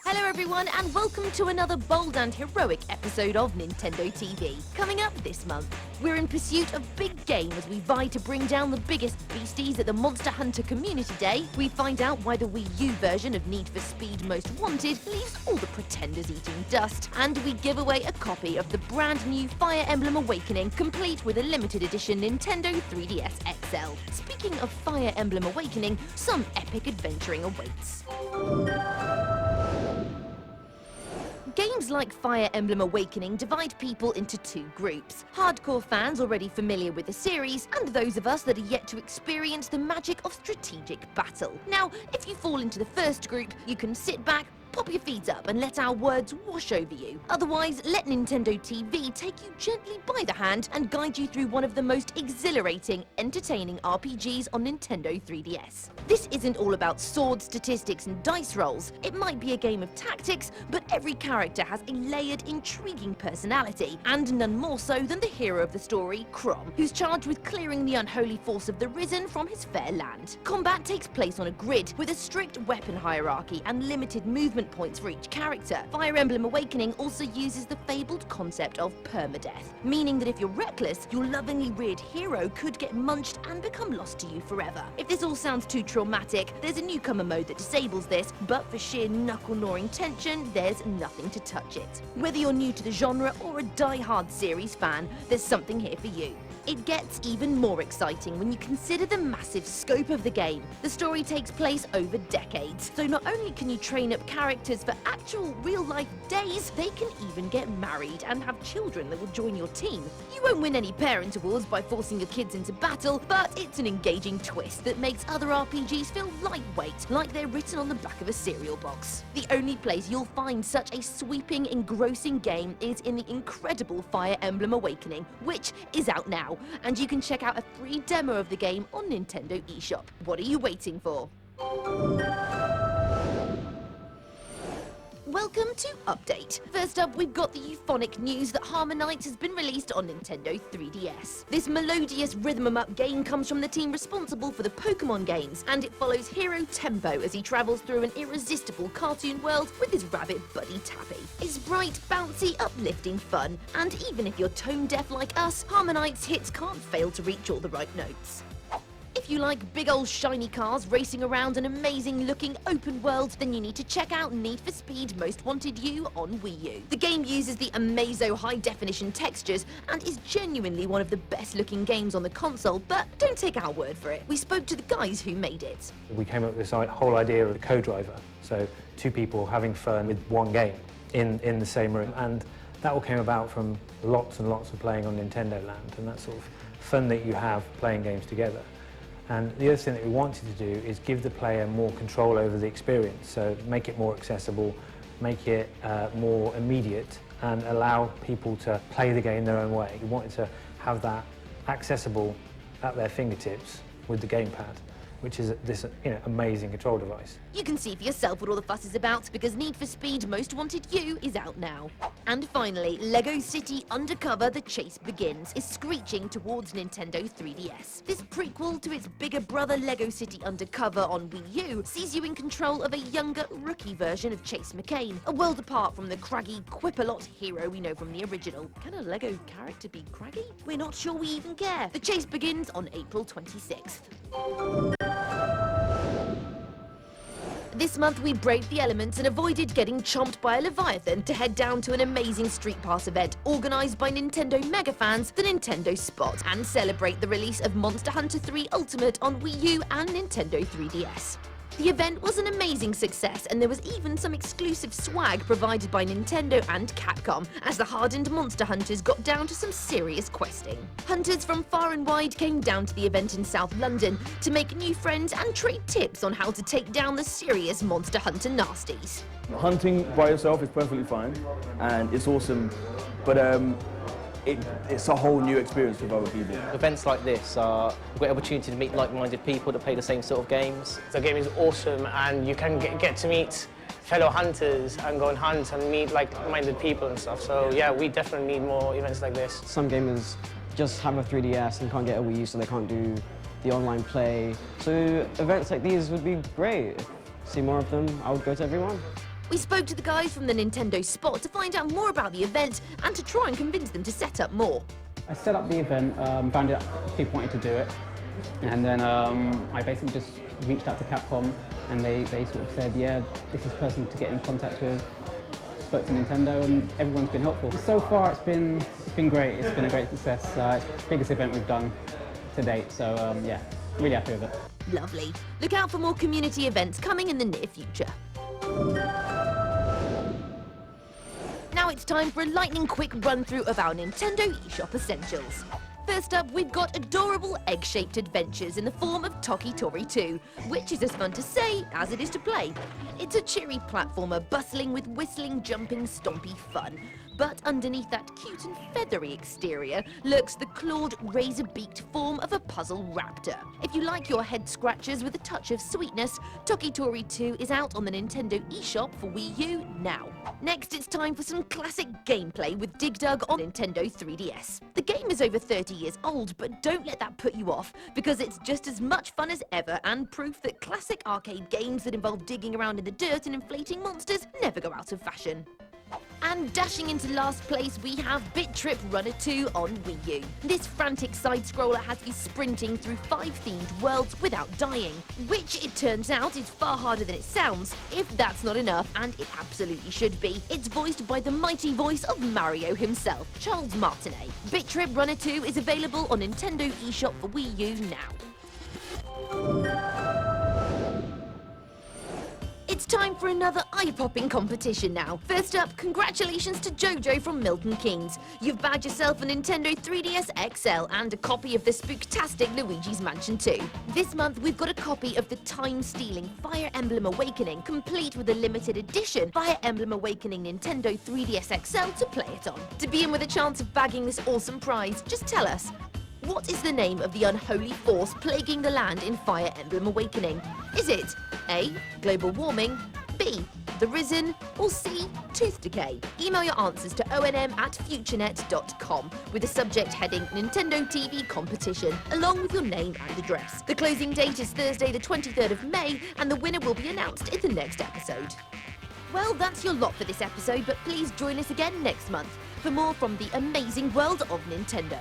Hello everyone, and welcome to another bold and heroic episode of Nintendo TV. Coming up this month, we're in pursuit of big game as we vie to bring down the biggest beasties at the Monster Hunter Community Day. We find out why the Wii U version of Need for Speed Most Wanted leaves all the pretenders eating dust. And we give away a copy of the brand new Fire Emblem Awakening, complete with a limited edition Nintendo 3DS XL. Speaking of Fire Emblem Awakening, some epic adventuring awaits. Games like Fire Emblem Awakening divide people into two groups. Hardcore fans already familiar with the series, and those of us that are yet to experience the magic of strategic battle. Now, if you fall into the first group, you can sit back, pop your feet up and let our words wash over you. Otherwise, let Nintendo TV take you gently by the hand and guide you through one of the most exhilarating, entertaining RPGs on Nintendo 3DS. This isn't all about sword statistics and dice rolls. It might be a game of tactics, but every character has a layered, intriguing personality, and none more so than the hero of the story, Chrom, who's charged with clearing the unholy force of the Risen from his fair land. Combat takes place on a grid with a strict weapon hierarchy and limited movement points for each character. Fire Emblem Awakening also uses the fabled concept of permadeath, meaning that if you're reckless, your lovingly reared hero could get munched and become lost to you forever. If this all sounds too traumatic, there's a newcomer mode that disables this, but for sheer knuckle-gnawing tension, there's nothing to touch it. Whether you're new to the genre or a die-hard series fan, there's something here for you. It gets even more exciting when you consider the massive scope of the game. The story takes place over decades, so not only can you train up characters for actual real-life days, they can even get married and have children that will join your team. You won't win any parent awards by forcing your kids into battle, but it's an engaging twist that makes other RPGs feel lightweight, like they're written on the back of a cereal box. The only place you'll find such a sweeping, engrossing game is in the incredible Fire Emblem Awakening, which is out now. And you can check out a free demo of the game on Nintendo eShop. What are you waiting for? Welcome to Update. First up, we've got the euphonic news that Harmonites has been released on Nintendo 3DS. This melodious rhythm-em-up game comes from the team responsible for the Pokemon games, and it follows hero Tempo as he travels through an irresistible cartoon world with his rabbit buddy Tappy. It's bright, bouncy, uplifting fun, and even if you're tone-deaf like us, Harmonites hits can't fail to reach all the right notes. If you like big old shiny cars racing around an amazing looking open world, then you need to check out Need for Speed Most Wanted U on Wii U. The game uses the Amazo high definition textures and is genuinely one of the best looking games on the console, but don't take our word for it. We spoke to the guys who made it. We came up with this whole idea of a co-driver, so two people having fun with one game in the same room, and that all came about from lots and lots of playing on Nintendo Land and that sort of fun that you have playing games together. And the other thing that we wanted to do is give the player more control over the experience, so make it more accessible, make it more immediate, and allow people to play the game their own way. We wanted to have that accessible at their fingertips with the gamepad, which is this amazing control device. You can see for yourself what all the fuss is about, because Need for Speed Most Wanted U is out now. And finally, LEGO City Undercover: The Chase Begins is screeching towards Nintendo 3DS. This prequel to its bigger brother LEGO City Undercover on Wii U sees you in control of a younger, rookie version of Chase McCain, a world apart from the craggy Quip-a-Lot hero we know from the original. Can a LEGO character be craggy? We're not sure we even care. The chase begins on April 26th. This month we braved the elements and avoided getting chomped by a leviathan to head down to an amazing Street Pass event organised by Nintendo mega fans, the Nintendo Spot, and celebrate the release of Monster Hunter 3 Ultimate on Wii U and Nintendo 3DS. The event was an amazing success, and there was even some exclusive swag provided by Nintendo and Capcom, as the hardened monster hunters got down to some serious questing. Hunters from far and wide came down to the event in South London to make new friends and trade tips on how to take down the serious monster hunter nasties. Hunting by yourself is perfectly fine, and it's awesome, but it's a whole new experience with other people. Events like this are a great opportunity to meet like-minded people that play the same sort of games. The game is awesome, and you can get to meet fellow hunters and go and hunt and meet like-minded people and stuff. So yeah, we definitely need more events like this. Some gamers just have a 3DS and can't get a Wii U, so they can't do the online play. So events like these would be great. See more of them, I would go to every one. We spoke to the guys from the Nintendo Spot to find out more about the event and to try and convince them to set up more. I set up the event, found out people wanted to do it, and then I basically just reached out to Capcom, and they sort of said, yeah, this is the person to get in contact with. Spoke to Nintendo, and everyone's been helpful. So far, it's been great. It's been a great success. It's the biggest event we've done to date, so yeah, really happy with it. Lovely. Look out for more community events coming in the near future. Now it's time for a lightning quick run-through of our Nintendo eShop essentials. First up, we've got adorable egg-shaped adventures in the form of Toki-Tori 2, which is as fun to say as it is to play. It's a cheery platformer bustling with whistling, jumping, stompy fun. But underneath that cute and feathery exterior lurks the clawed, razor-beaked form of a puzzle raptor. If you like your head scratchers with a touch of sweetness, Toki-Tori 2 is out on the Nintendo eShop for Wii U now. Next, it's time for some classic gameplay with Dig Dug on Nintendo 3DS. The game is over 30 years old, but don't let that put you off, because it's just as much fun as ever and proof that classic arcade games that involve digging around in the dirt and inflating monsters never go out of fashion. And dashing into last place, we have Bit Trip Runner 2 on Wii U. This frantic side-scroller has you sprinting through 5 themed worlds without dying, which it turns out is far harder than it sounds. If that's not enough, and it absolutely should be, it's voiced by the mighty voice of Mario himself, Charles Martinet. Bit Trip Runner 2 is available on Nintendo eShop for Wii U now. It's time for another eye-popping competition now. First up, congratulations to Jojo from Milton Keynes. You've bagged yourself a Nintendo 3DS XL and a copy of the spooktastic Luigi's Mansion 2. This month, we've got a copy of the time-stealing Fire Emblem Awakening, complete with a limited edition Fire Emblem Awakening Nintendo 3DS XL to play it on. To be in with a chance of bagging this awesome prize, just tell us, what is the name of the unholy force plaguing the land in Fire Emblem Awakening? Is it A, global warming, B, the Risen, or C, tooth decay? Email your answers to onm@futurenet.com with the subject heading Nintendo TV competition, along with your name and address. The closing date is Thursday the 23rd of May, and the winner will be announced in the next episode. Well, that's your lot for this episode, but please join us again next month for more from the amazing world of Nintendo.